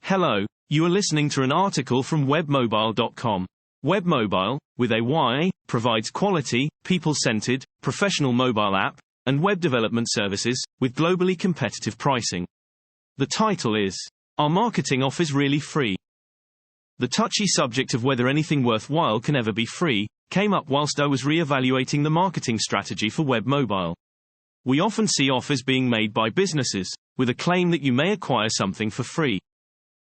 Hello, you are listening to an article from Webmobyle.com. Webmobyle, with a Y, provides quality, people-centered, professional mobile app and web development services with globally competitive pricing. The title is, Are Marketing Offers Really Free? The touchy subject of whether anything worthwhile can ever be free came up whilst I was re-evaluating the marketing strategy for Webmobyle. We often see offers being made by businesses with a claim that you may acquire something for free.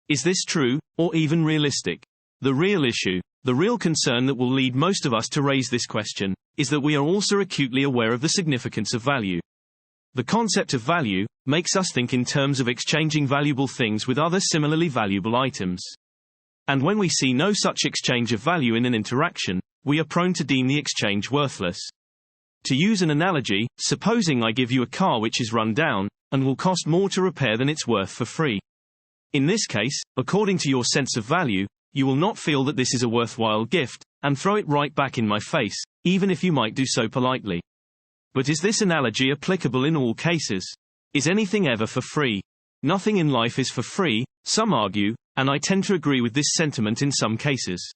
Is this true, or even realistic? The real issue, the real concern that will lead most of us to raise this question, is that we are also acutely aware of the significance of value. The concept of value makes us think in terms of exchanging valuable things with other similarly valuable items. And when we see no such exchange of value in an interaction, we are prone to deem the exchange worthless. To use an analogy, supposing I give you a car which is run down, and will cost more to repair than it's worth for free. In this case, according to your sense of value, you will not feel that this is a worthwhile gift, and throw it right back in my face, even if you might do so politely. But is this analogy applicable in all cases? Is anything ever for free? Nothing in life is for free, some argue, and I tend to agree with this sentiment in some cases.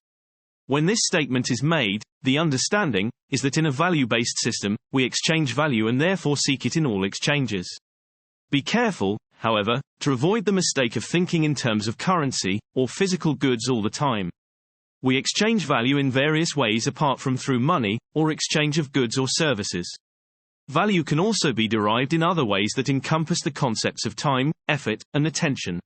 When this statement is made, the understanding is that in a value-based system, we exchange value and therefore seek it in all exchanges. Be careful, however, to avoid the mistake of thinking in terms of currency or physical goods all the time. We exchange value in various ways apart from through money or exchange of goods or services. Value can also be derived in other ways that encompass the concepts of time, effort, and attention.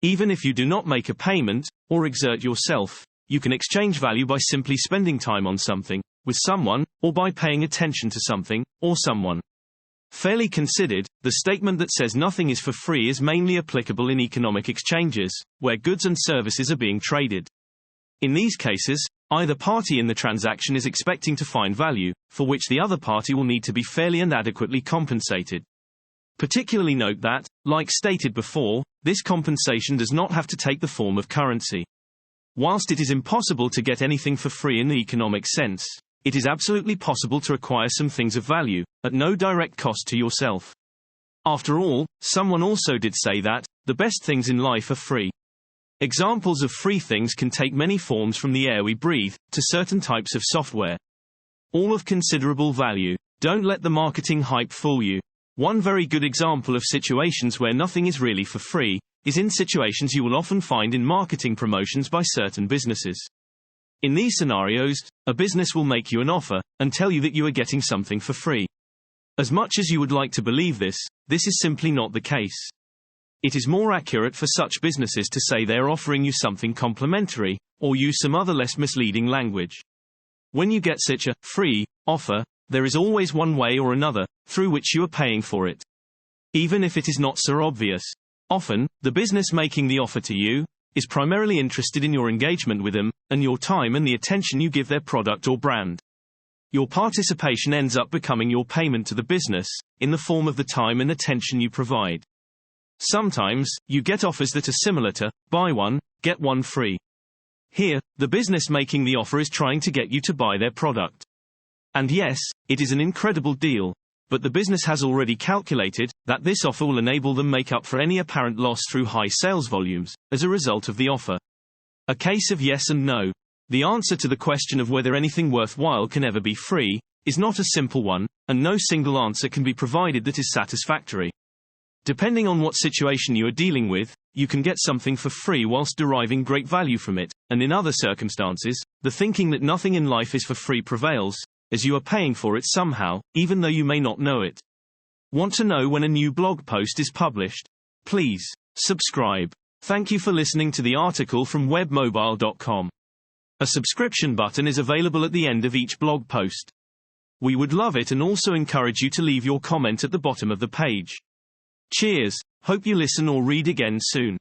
Even if you do not make a payment or exert yourself, you can exchange value by simply spending time on something, with someone, or by paying attention to something, or someone. Fairly considered, the statement that says nothing is for free is mainly applicable in economic exchanges, where goods and services are being traded. In these cases, either party in the transaction is expecting to find value, for which the other party will need to be fairly and adequately compensated. Particularly note that, like stated before, this compensation does not have to take the form of currency. Whilst it is impossible to get anything for free in the economic sense, it is absolutely possible to acquire some things of value, at no direct cost to yourself. After all, someone also did say that, the best things in life are free. Examples of free things can take many forms from the air we breathe, to certain types of software. All of considerable value. Don't let the marketing hype fool you. One very good example of situations where nothing is really for free, is in situations you will often find in marketing promotions by certain businesses. In these scenarios, a business will make you an offer, and tell you that you are getting something for free. As much as you would like to believe this is simply not the case. It is more accurate for such businesses to say they are offering you something complimentary, or use some other less misleading language. When you get such a free offer, there is always one way or another, through which you are paying for it. Even if it is not so obvious. Often, the business making the offer to you is primarily interested in your engagement with them, and your time and the attention you give their product or brand. Your participation ends up becoming your payment to the business, in the form of the time and attention you provide. Sometimes, you get offers that are similar to, buy one, get one free. Here, the business making the offer is trying to get you to buy their product. And yes, it is an incredible deal, but the business has already calculated that this offer will enable them make up for any apparent loss through high sales volumes, as a result of the offer. A case of yes and no. The answer to the question of whether anything worthwhile can ever be free is not a simple one, and no single answer can be provided that is satisfactory. Depending on what situation you are dealing with, you can get something for free whilst deriving great value from it, and in other circumstances, the thinking that nothing in life is for free prevails, as you are paying for it somehow, even though you may not know it. Want to know when a new blog post is published? Please subscribe. Thank you for listening to the article from Webmobyle.com. A subscription button is available at the end of each blog post. We would love it and also encourage you to leave your comment at the bottom of the page. Cheers, hope you listen or read again soon.